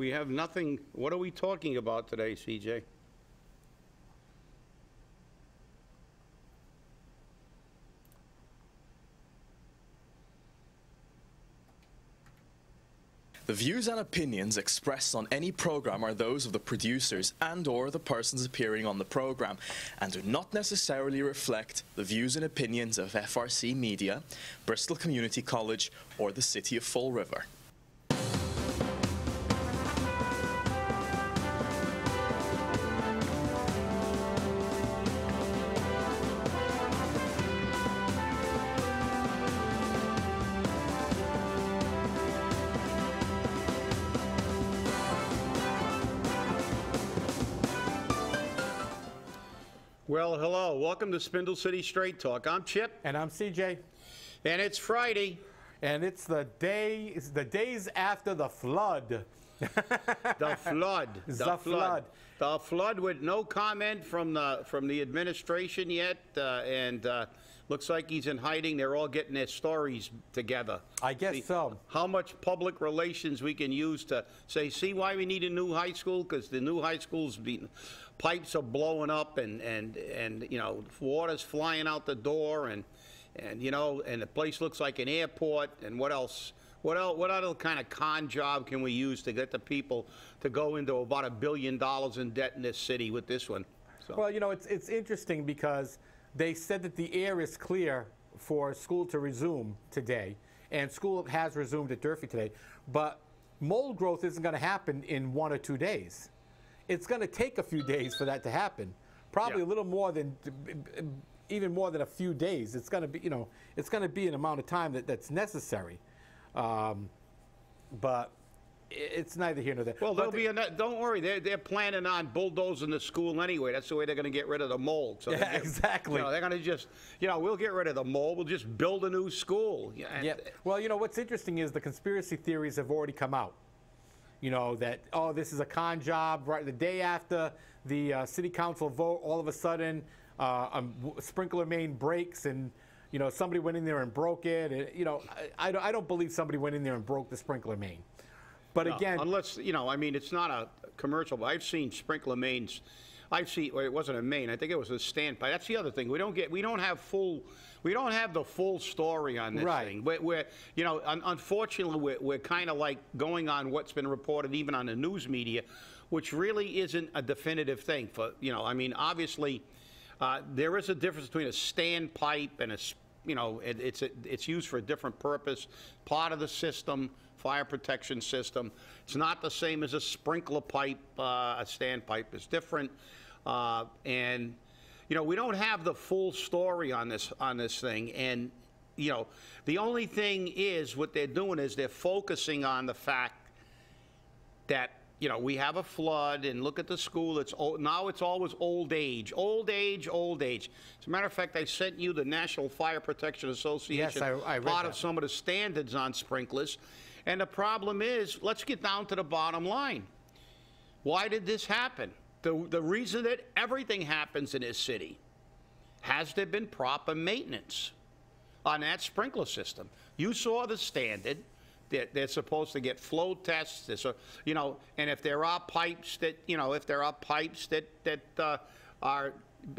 We have nothing. What are we talking about today, CJ? The views and opinions expressed on any program are those of the producers and/or the persons appearing on the program and do not necessarily reflect the views and opinions of FRC Media, Bristol Community College, or the City of Fall River. Well, hello. Welcome to Spindle City Straight Talk. I'm Chip. And I'm CJ. And it's Friday. And it's the days after the flood. The flood. The flood. The flood with no comment from the administration yet, and looks like he's in hiding. They're all getting their stories together. I guess so. How much public relations we can use to say, see why we need a new high school? Because the new high school's pipes are blowing up, and you know, water's flying out the door, and you know, and the place looks like an airport. And what else? What other kind of con job can we use to get the people to go into about $1 billion in debt in this city with this one? So. Well, you know, it's interesting because they said that the air is clear for school to resume today, and school has resumed at Durfee today, but mold growth isn't going to happen in 1 or 2 days. It's going to take a few days for that to happen, probably a little more than, even more than a few days. It's going to be, you know, it's going to be an amount of time that's necessary. But it's neither here nor there. Well, don't worry, they're planning on bulldozing the school anyway. That's the way they're going to get rid of the mold. So yeah, exactly. You know, they're going to just, you know, we'll get rid of the mold. We'll just build a new school. Yeah. Well, you know, what's interesting is the conspiracy theories have already come out. You know, that, oh, this is a con job. Right, the day after the city council vote, all of a sudden, a sprinkler main breaks, and you know, somebody went in there and broke it. And, you know, I don't believe somebody went in there and broke the sprinkler main. But no, again, unless, you know, I mean, it's not a commercial, but I've seen sprinkler mains. Well, it wasn't a main. I think it was a standpipe. That's the other thing. We don't have the full story on this thing. We're you know, unfortunately, we're kind of like going on what's been reported even on the news media, which really isn't a definitive thing. For, you know, I mean, obviously, there is a difference between a standpipe and a, you know, it's used for a different purpose, part of the system, fire protection system. It's not the same as a sprinkler pipe. A standpipe is different, and you know, we don't have the full story on this thing. And you know, the only thing is what they're doing is they're focusing on the fact that, you know, we have a flood, and look at the school. It's old, now it's always old age, old age, old age. As a matter of fact, I sent you the National Fire Protection Association, yes, I read part that. of some of the standards on sprinklers. And the problem is, let's get down to the bottom line. Why did this happen? The reason that everything happens in this city, has there been proper maintenance on that sprinkler system? You saw the standard. They're supposed to get flow tests. You know, and if there are pipes that, you know,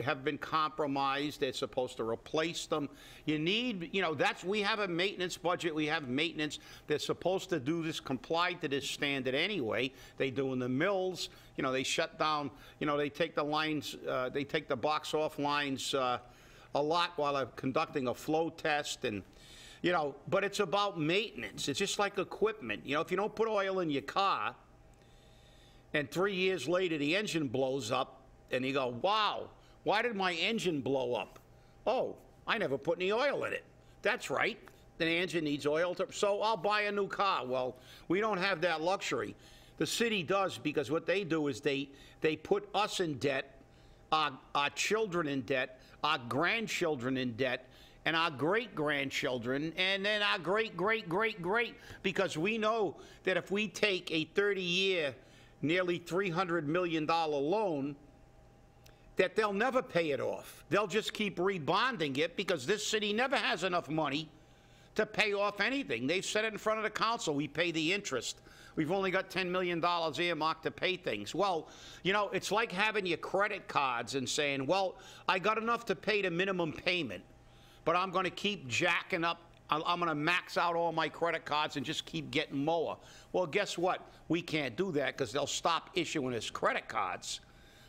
have been compromised, they're supposed to replace them. You need, you know, we have a maintenance budget. We have maintenance. They're supposed to do this, comply to this standard anyway. They do in the mills. You know, they shut down. You know, they take the lines. They take the box off lines a lot while they're conducting a flow test. And you know, but it's about maintenance. It's just like equipment. You know, if you don't put oil in your car and 3 years later the engine blows up and you go, wow, why did my engine blow up? Oh, I never put any oil in it. That's right. The engine needs oil, so I'll buy a new car. Well, we don't have that luxury. The city does, because what they do is they put us in debt, our children in debt, our grandchildren in debt, and our great-grandchildren, and then our great-great-great-great, because we know that if we take a 30-year, nearly $300 million loan, that they'll never pay it off. They'll just keep rebonding it, because this city never has enough money to pay off anything. They've said it in front of the council. We pay the interest We've only got $10 million earmarked to pay things. Well, you know, it's like having your credit cards and saying, well, I got enough to pay the minimum payment, but I'm going to keep jacking up. I'm going to max out all my credit cards and just keep getting more. Well, guess what? We can't do that because they'll stop issuing us credit cards.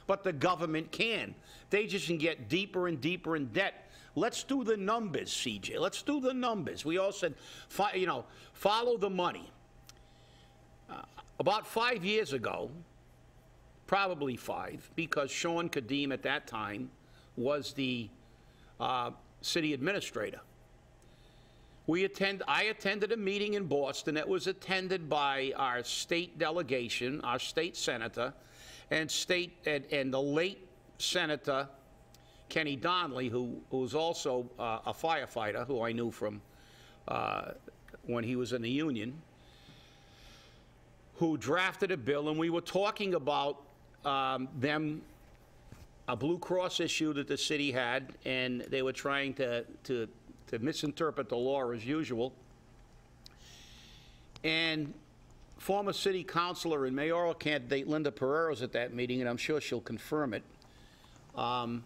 But the government can. They just can get deeper and deeper in debt. Let's do the numbers, CJ. Let's do the numbers. We all said, you know, follow the money. About 5 years ago, probably 5, because Sean Kadim at that time was the city administrator. I attended a meeting in Boston that was attended by our state delegation, our state senator, and the late Senator Kenny Donnelly, who was also a firefighter, who I knew from when he was in the Union, who drafted a bill, and we were talking about a Blue Cross issue that the city had, and they were trying to misinterpret the law as usual. And former city councilor and mayoral candidate Linda Pereira was at that meeting, and I'm sure she'll confirm it. And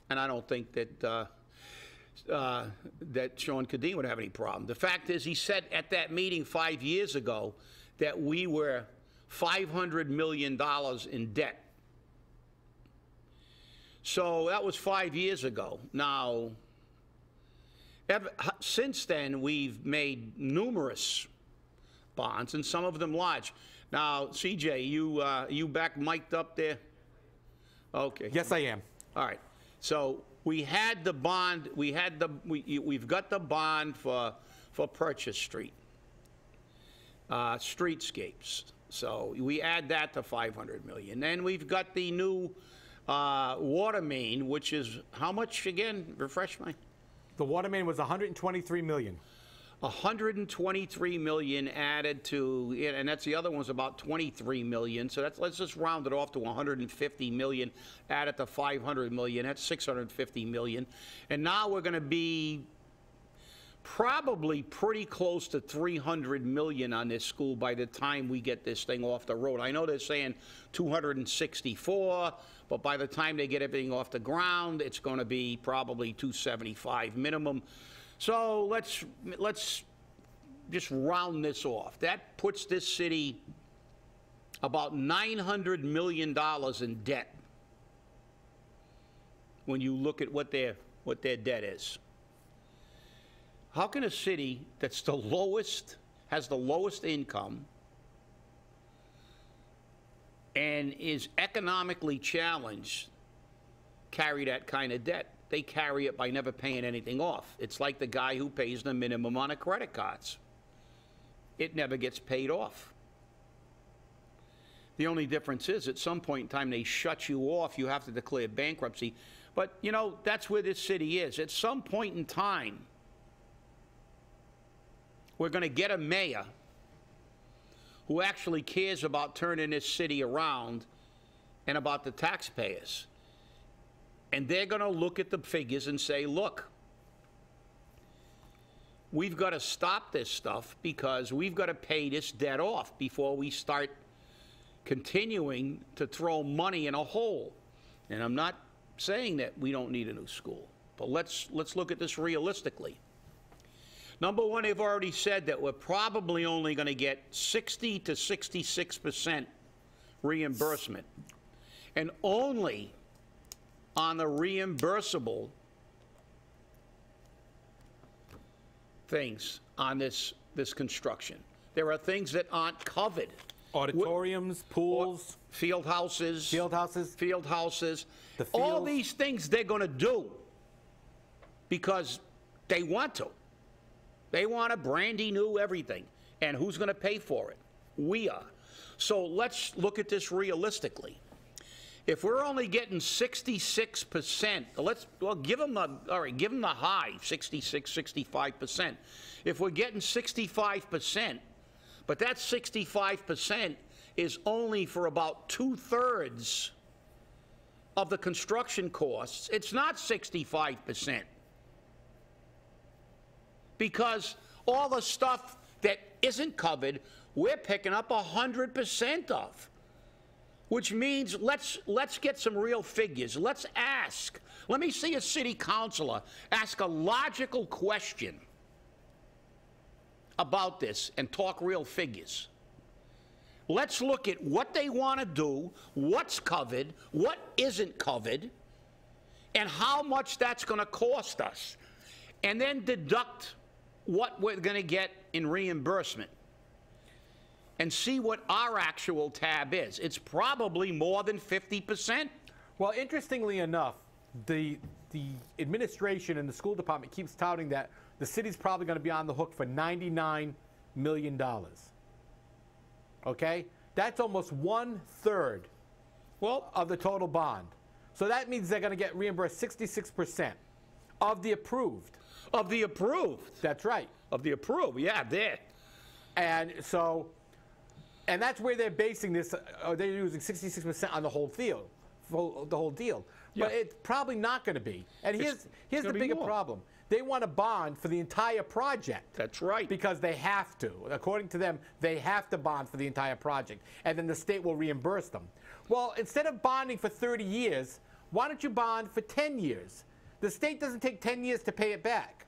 I don't think that that Sean Kadim would have any problem. The fact is, he said at that meeting 5 years ago that we were $500 million in debt. So that was 5 years ago. Now, since then, we've made numerous bonds, and some of them large. Now, CJ, you back mic'd up there? Okay. Yes, I am. All right. So we had the bond. We've got the bond for Purchase Street, streetscapes. So we add that to $500 million. Then we've got the new water main, which is how much again? Refresh my. The water main was $123 million. 123 million added to, and that's the other one's about 23 million. So let's just round it off to 150 million, add it to 500 million. That's 650 million. And now we're going to be probably pretty close to 300 million on this school by the time we get this thing off the road. I know they're saying 264, but by the time they get everything off the ground, it's going to be probably 275 minimum. So let's just round this off. That puts this city about $900 million in debt when you look at what their debt is. How can a city that's the lowest, has the lowest income, and is economically challenged, carry that kind of debt? They carry it by never paying anything off. It's like the guy who pays the minimum on the credit cards. It never gets paid off. The only difference is at some point in time they shut you off. You have to declare bankruptcy. But, you know, that's where this city is. At some point in time, we're going to get a mayor who actually cares about turning this city around and about the taxpayers. And they're going to look at the figures and say, look, we've got to stop this stuff because we've got to pay this debt off before we start continuing to throw money in a hole. And I'm not saying that we don't need a new school, but let's look at this realistically. Number one, they've already said that we're probably only going to get 60 to 66% reimbursement, and only on the reimbursable things on this construction. There are things that aren't covered. Auditoriums, pools, field houses. The All fields. these things they're going to do because they want to. They want a brandy new everything. And who's going to pay for it? We are. So let's look at this realistically. If we're only getting 66%, give them the high, 66, 65%. If we're getting 65%, but that 65% is only for about 2/3 of the construction costs, it's not 65%. Because all the stuff that isn't covered, we're picking up 100% of. Which means let's get some real figures. Let's ask. Let me see a city councilor ask a logical question about this and talk real figures. Let's look at what they want to do, what's covered, what isn't covered, and how much that's going to cost us. And then deduct what we're going to get in reimbursement and see what our actual tab is. It's probably more than 50%. Well, interestingly enough, the administration and the school department keeps touting that the city's probably going to be on the hook for $99 million. Okay? That's almost 1/3 of the total bond. So that means they're going to get reimbursed 66% of the approved. Of the approved. That's right. Of the approved, yeah, there. And so, and that's where they're basing this, they're using 66% on the whole field, the whole deal. Yeah. But it's probably not going to be. And here's the bigger more. problem. They want a bond for the entire project. That's right. Because they have to. According to them, they have to bond for the entire project. And then the state will reimburse them. Well, instead of bonding for 30 years, why don't you bond for 10 years? The state doesn't take 10 years to pay it back.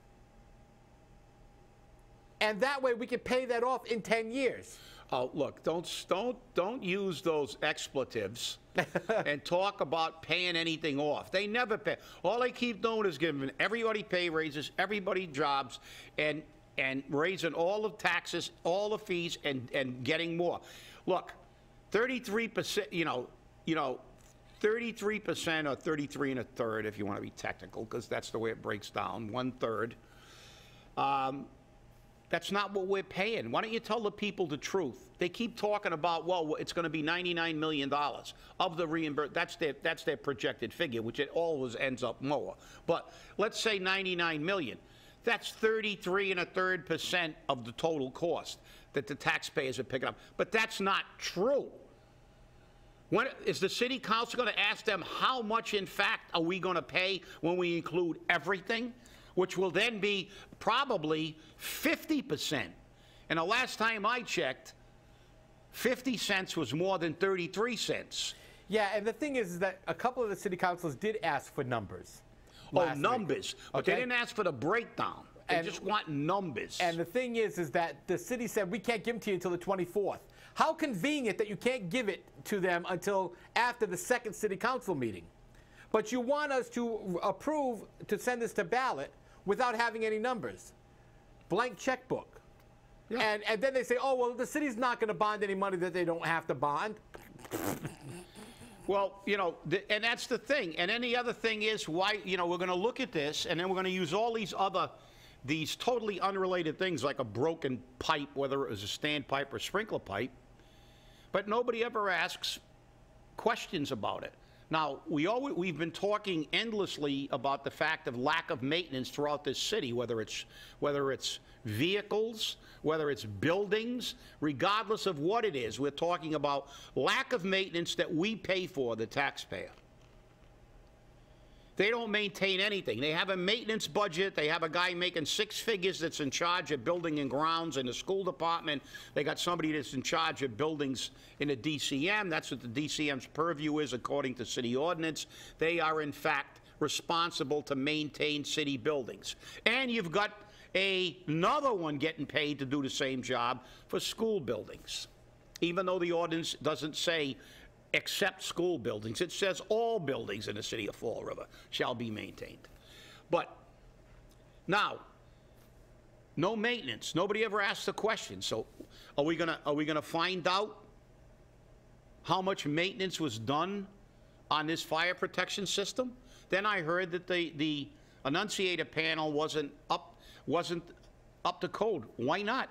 And that way we can pay that off in 10 years. Oh, look, don't use those expletives and talk about paying anything off. They never pay. All they keep doing is giving everybody pay raises, everybody jobs, and raising all the taxes, all the fees, and getting more. Look, 33%, you know, 33% or 33 1/3, if you want to be technical, because that's the way it breaks down, 1/3. That's not what we're paying. Why don't you tell the people the truth? They keep talking about, well, it's going to be $99 million of the reimbursement. That's their projected figure, which it always ends up more. But let's say $99 million. That's 33 1/3% of the total cost that the taxpayers are picking up. But that's not true. When, is the city council going to ask them how much, in fact, are we going to pay when we include everything? Which will then be probably 50%. And the last time I checked, 50 cents was more than 33 cents. Yeah, and the thing is that a couple of the city councilors did ask for numbers. Oh, numbers. But they didn't ask for the breakdown. They just want numbers. And the thing is that the city said, we can't give them to you until the 24th. How convenient that you can't give it to them until after the second city council meeting. But you want us to approve to send this to ballot without having any numbers. Blank checkbook. Yeah. And then they say, oh, well, the city's not going to bond any money that they don't have to bond. Well, you know, and that's the thing. And then the other thing is why, you know, we're going to look at this and then we're going to use all these totally unrelated things like a broken pipe, whether it was a standpipe or sprinkler pipe, but nobody ever asks questions about it. Now, we've been talking endlessly about the fact of lack of maintenance throughout this city, whether it's vehicles, whether it's buildings, regardless of what it is. We're talking about lack of maintenance that we pay for, the taxpayer. They don't maintain anything. They have a maintenance budget. They have a guy making 6 figures that's in charge of building and grounds in the school department. They got somebody that's in charge of buildings in the DCM. That's what the DCM's purview is according to city ordinance. They are, in fact, responsible to maintain city buildings. And you've got another one getting paid to do the same job for school buildings, even though the ordinance doesn't say except school buildings. It says all buildings in the city of Fall River shall be maintained. But now, no maintenance. Nobody ever asked the question. So are we gonna find out how much maintenance was done on this fire protection system? Then I heard that the annunciator panel wasn't up to code. Why not?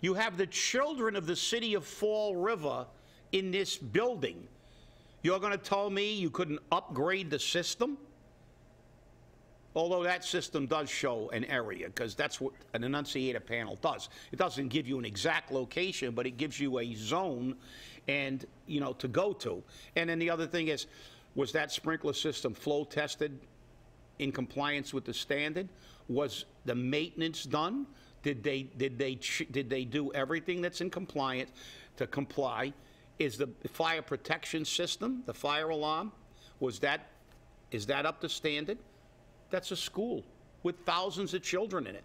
You have the children of the city of Fall River in this building. You're going to tell me you couldn't upgrade the system? Although that system does show an area, because that's what an annunciator panel does. It doesn't give you an exact location, but it gives you a zone and, you know, to go to. And then the other thing is, was that sprinkler system flow tested in compliance with the standard? Was the maintenance done? Did they do everything that's in compliance to comply? Is the fire protection system, the fire alarm, is that up to standard? That's a school with thousands of children in it.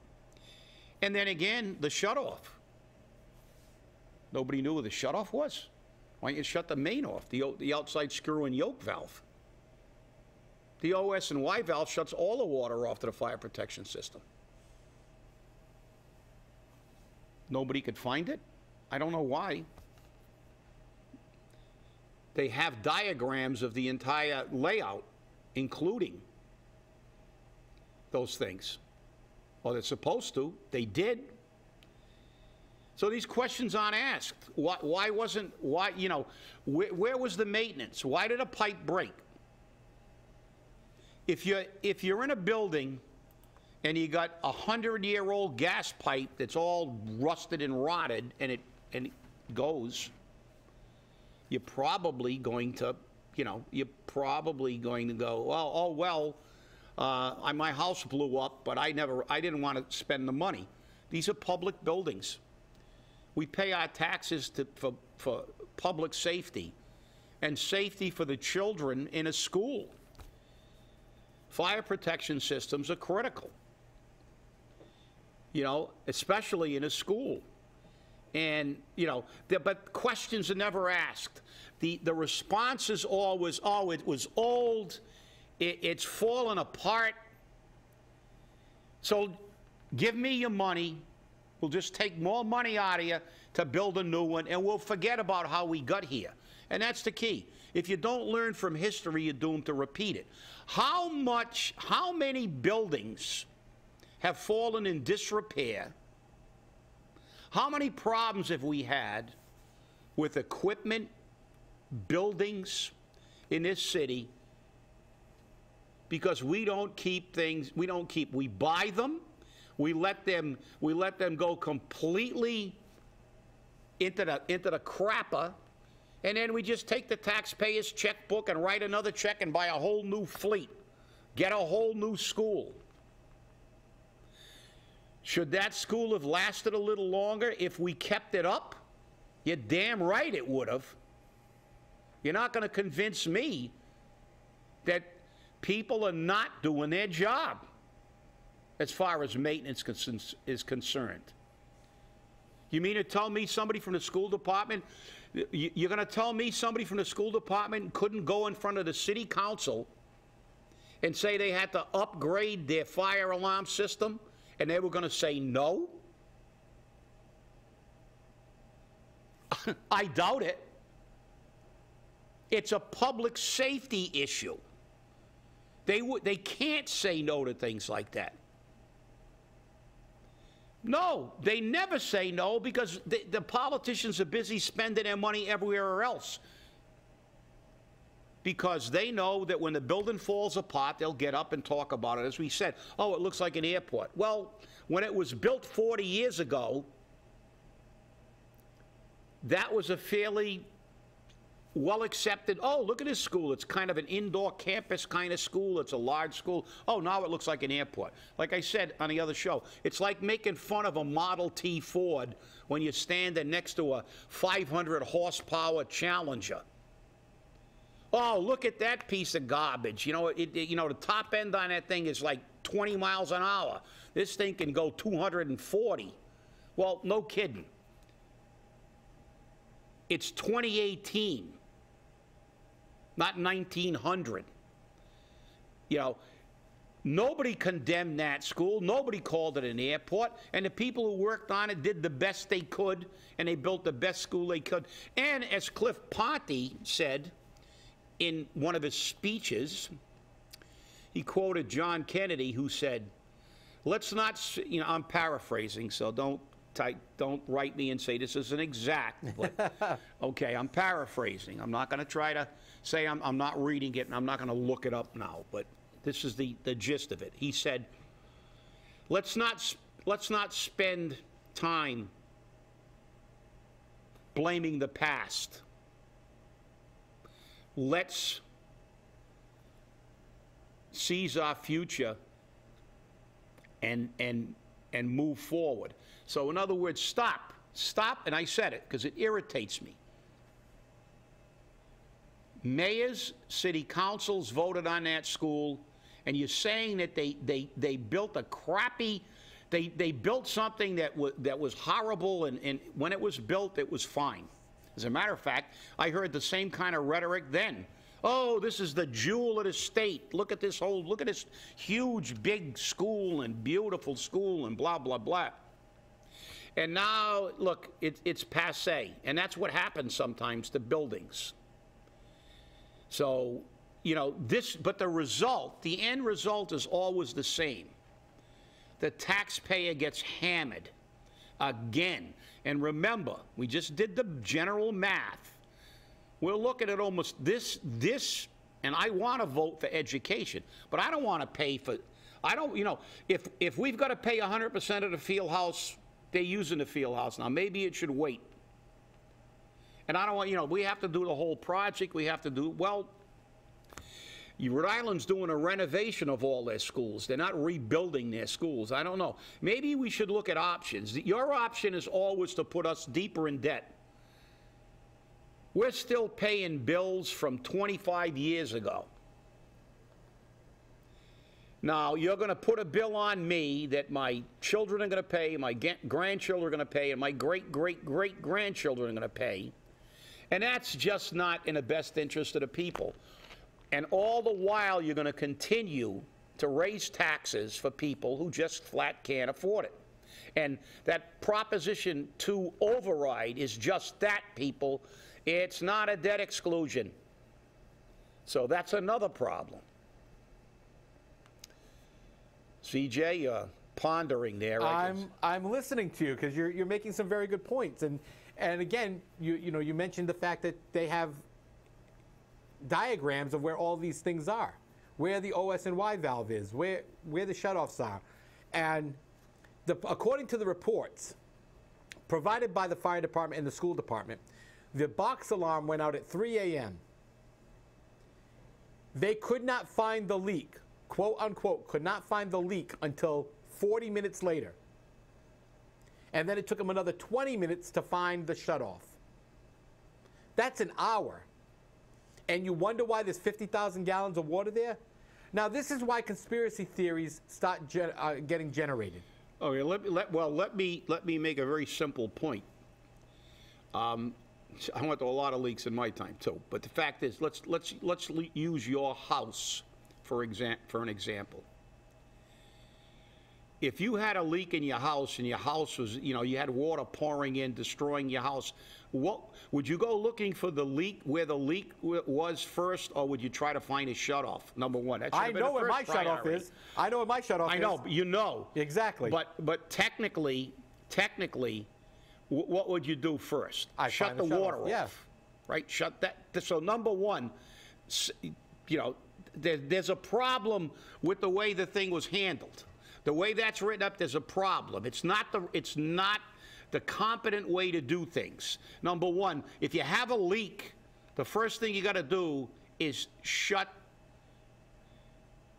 And then again, the shutoff. Nobody knew what the shutoff was. Why don't you shut the main off, the outside screw and yoke valve? The OS&Y valve shuts all the water off to the fire protection system. Nobody could find it. I don't know why. They have diagrams of the entire layout, including those things. Well, they're supposed to. They did. So these questions aren't asked. Why, you know, where was the maintenance? Why did a pipe break? If you're in a building and you got a 100-year-old gas pipe that's all rusted and rotted and it goes, you're probably going to, you know, go, well, oh well, my house blew up, but I didn't want to spend the money. These are public buildings. We pay our taxes for public safety and safety for the children in a school. Fire protection systems are critical, you know, especially in a school. And, you know, but questions are never asked. The response is always, oh, it was old, it's fallen apart. So give me your money. We'll just take more money out of you to build a new one, and we'll forget about how we got here. And that's the key. If you don't learn from history, you're doomed to repeat it. How many buildings have fallen in disrepair? How many problems have we had with equipment, buildings in this city because we don't keep things, we buy them, we let them go completely into the crapper, and then we just take the taxpayer's checkbook and write another check and buy a whole new fleet, get a whole new school. Should that school have lasted a little longer if we kept it up? You're damn right it would have. You're not going to convince me that people are not doing their job as far as maintenance is concerned. You mean to tell me somebody from the school department, you're going to tell me somebody from the school department couldn't go in front of the city council and say they had to upgrade their fire alarm system, and they were going to say no? I doubt it. It's a public safety issue. They can't say no to things like that. No, they never say no because the politicians are busy spending their money everywhere else. Because they know that when the building falls apart, they'll get up and talk about it. As we said, oh, it looks like an airport. Well, when it was built 40 years ago, that was a fairly well-accepted, oh, look at this school. It's kind of an indoor campus kind of school. It's a large school. Oh, now it looks like an airport. Like I said on the other show, it's like making fun of a Model T Ford when you're standing next to a 500-horsepower Challenger. Oh, look at that piece of garbage. You know, the top end on that thing is like 20 miles an hour. This thing can go 240. Well, no kidding. It's 2018, not 1900. You know, nobody condemned that school. Nobody called it an airport. And the people who worked on it did the best they could, and they built the best school they could. And as Cliff Ponte said in one of his speeches, he quoted John Kennedy, who said, let's not, you know, I'm paraphrasing, so don't write me and say this isn't exact, but okay, I'm paraphrasing. I'm not going to try to say I'm not reading it, and I'm not going to look it up now, but this is the gist of it. He said, let's not spend time blaming the past. Let's seize our future and and move forward. So in other words, stop, and I said it because it irritates me. Mayors, city councils voted on that school, and you're saying that they built a crappy, they built something that was horrible, and when it was built, it was fine. As a matter of fact, I heard the same kind of rhetoric then. Oh, this is the jewel of the state. Look at this huge, big school and beautiful school and blah, blah, blah. And now, look, it's passé. And that's what happens sometimes to buildings. So, you know, but the end result is always the same. The taxpayer gets hammered again. And remember, we just did the general math. We're looking at almost this, and I want to vote for education, but I don't want to pay for, you know, if we've got to pay 100% of the field house, they're using the field house now. Maybe it should wait. And I don't want, you know, we have to do the whole project. We have to do, well, Rhode Island's doing a renovation of all their schools. They're not rebuilding their schools. I don't know. Maybe we should look at options. Your option is always to put us deeper in debt. We're still paying bills from 25 years ago. Now, you're going to put a bill on me that my children are going to pay, my grandchildren are going to pay, and my great-great-great-grandchildren are going to pay. And that's just not in the best interest of the people. And all the while, you're going to continue to raise taxes for people who just flat can't afford it. And that Proposition 2 override is just that, people. It's not a debt exclusion. So that's another problem. CJ, you're pondering there. I'm listening to you because you're making some very good points. And again, you mentioned the fact that they have diagrams of where all these things are, where the OS&Y valve is, where the shutoffs are. And according to the reports provided by the fire department and the school department, the box alarm went out at 3 a.m. They could not find the leak, quote unquote, could not find the leak until 40 minutes later. And then it took them another 20 minutes to find the shutoff. That's an hour. And you wonder why there's 50,000 gallons of water there? Now, this is why conspiracy theories start getting generated. Okay, let me make a very simple point. I went through a lot of leaks in my time too, but the fact is, let's use your house for an example. If you had a leak in your house and your house was, you know, you had water pouring in, destroying your house, what would you go looking for the leak where the leak was first, or would you try to find a shutoff? Number one, I know where my shutoff is. I know where my shutoff is. I know, you know exactly. But technically, what would you do first? Shut the water off. Yeah. Right? Shut that. So number one, you know, there's a problem with the way the thing was handled. The way that's written up, there's a problem. It's not the competent way to do things. Number one, if you have a leak, the first thing you got to do is shut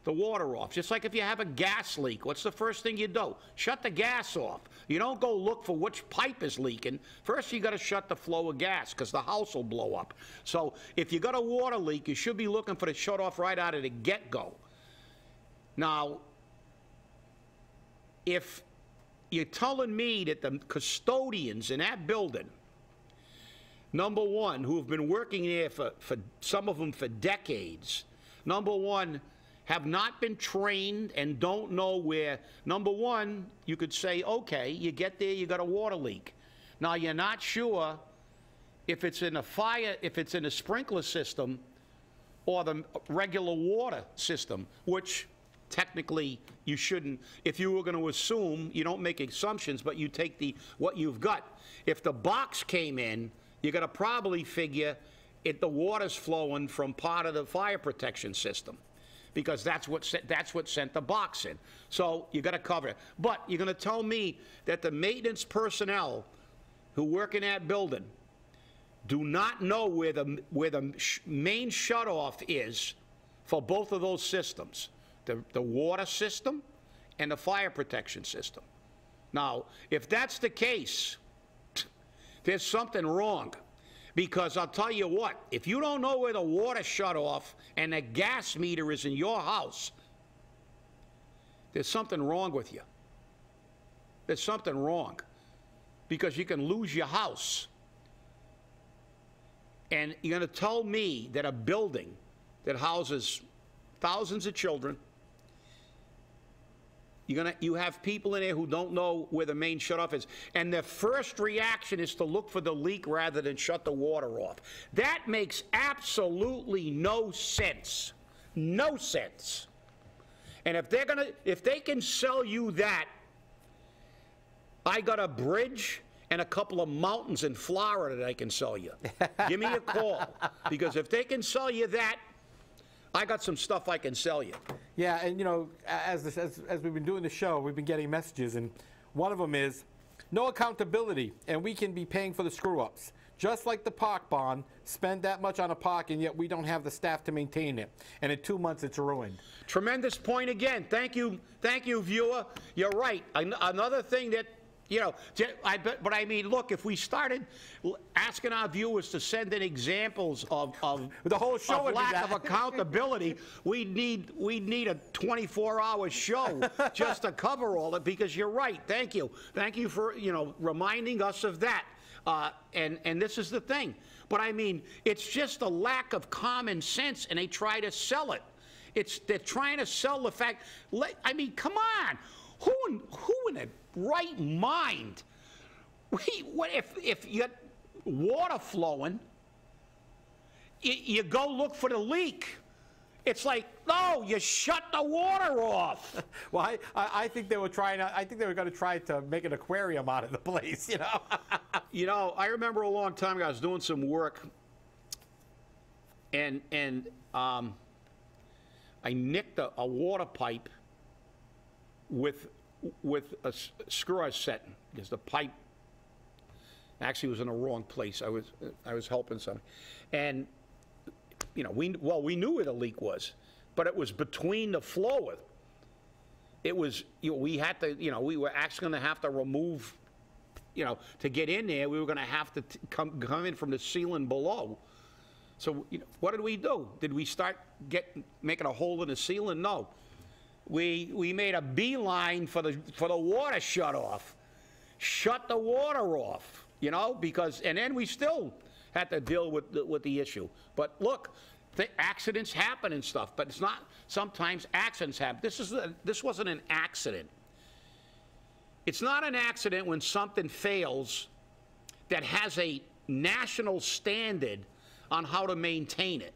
the water off. Just like if you have a gas leak, what's the first thing you do? Shut the gas off. You don't go look for which pipe is leaking. First, you got to shut the flow of gas because the house will blow up. So if you got a water leak, you should be looking for the shut off right out of the get-go. Now, if you're telling me that the custodians in that building, number one, who have been working there for some of them for decades, number one, have not been trained and don't know where, number one, you could say, okay, you get there, you got a water leak. Now, you're not sure if it's in a fire, if it's in a sprinkler system or the regular water system, which technically you shouldn't. If you were going to assume, you don't make assumptions, but you take what you've got. If the box came in, you're going to probably figure the water's flowing from part of the fire protection system, because that's what sent the box in. So you got to cover it. But you're going to tell me that the maintenance personnel who work in that building do not know where the main shutoff is for both of those systems, the water system and the fire protection system. Now, if that's the case, there's something wrong. Because I'll tell you what, if you don't know where the water shut off and the gas meter is in your house, there's something wrong with you. There's something wrong. Because you can lose your house. And you're going to tell me that a building that houses thousands of children, you have people in there who don't know where the main shutoff is, and their first reaction is to look for the leak rather than shut the water off. That makes absolutely no sense. No sense. And if they can sell you that, I got a bridge and a couple of mountains in Florida that I can sell you. Give me a call. Because if they can sell you that, I got some stuff I can sell you. Yeah, and you know, as we've been doing the show, we've been getting messages, and one of them is, no accountability, and we can be paying for the screw-ups. Just like the park bond, spend that much on a park, and yet we don't have the staff to maintain it. And in 2 months, it's ruined. Tremendous point again. Thank you, viewer. You're right. Another thing that, you know, but I mean, look, if we started asking our viewers to send in examples of the whole show of lack of accountability, we'd need a 24-hour show just to cover all it. Because you're right. Thank you for reminding us of that. And this is the thing. But I mean, it's just a lack of common sense, and they try to sell it. They're trying to sell the fact. I mean, come on. Who in a right mind? If you got water flowing, you go look for the leak. It's like, no, you shut the water off. Well, I think they were trying. I think they were going to try to make an aquarium out of the place. You know. You know, I remember a long time ago I was doing some work, and I nicked a water pipe with a screw I was setting, because the pipe actually was in the wrong place. I was helping somebody, and you know, we knew where the leak was, but it was between the floor. It was, we had to, we were actually going to have to remove, to get in there, we were going to have to come in from the ceiling below. So what did we do? Did we start making a hole in the ceiling? No. We made a beeline for the water shut off. Shut the water off, because, and then we still had to deal with the issue. But look, accidents happen and stuff, but it's not, sometimes accidents happen. This wasn't an accident. It's not an accident when something fails that has a national standard on how to maintain it.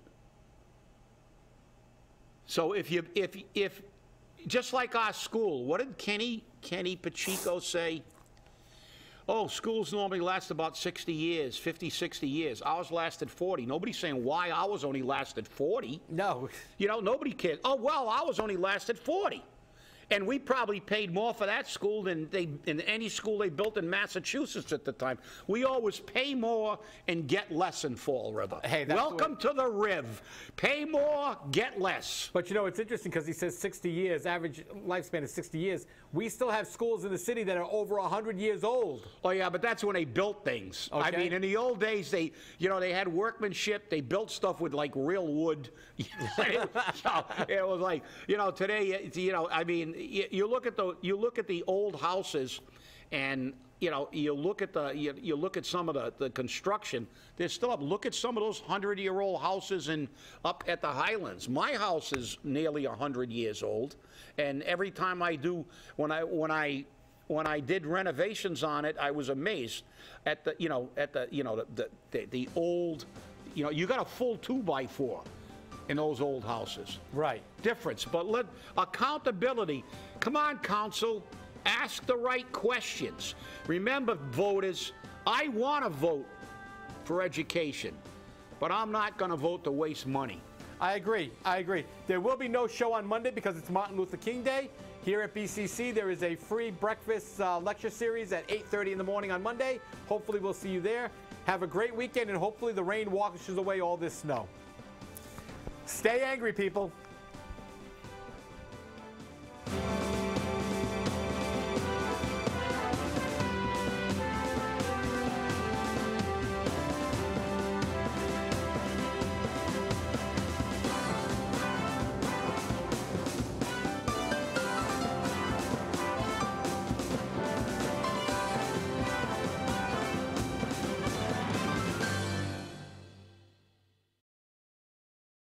So if just like our school, what did Kenny Pacheco say? Oh, schools normally last about 60 years, 50, 60 years. Ours lasted 40. Nobody's saying why ours only lasted 40. No. Nobody cares. Oh, well, ours only lasted 40. And we probably paid more for that school than in any school they built in Massachusetts at the time. We always pay more and get less in Fall River. Hey, welcome to the Riv. Pay more, get less. But it's interesting because he says 60 years, average lifespan is 60 years. We still have schools in the city that are over 100 years old. Oh yeah, but that's when they built things. Okay. I mean, in the old days, they had workmanship. They built stuff with like real wood. It was like, today, I mean, you look at the old houses, and you look at some of the construction. They're still up. Look at some of those 100-year-old houses up at the Highlands. My house is nearly 100 years old, and every time I do, when I did renovations on it, I was amazed at the old. You got a full 2x4. In those old houses. Right. Difference. But accountability. Come on, council. Ask the right questions. Remember, voters, I want to vote for education, but I'm not going to vote to waste money. I agree. There will be no show on Monday because it's Martin Luther King Day. Here at BCC, there is a free breakfast lecture series at 8:30 in the morning on Monday. Hopefully, we'll see you there. Have a great weekend, and hopefully the rain washes away all this snow. Stay angry, people.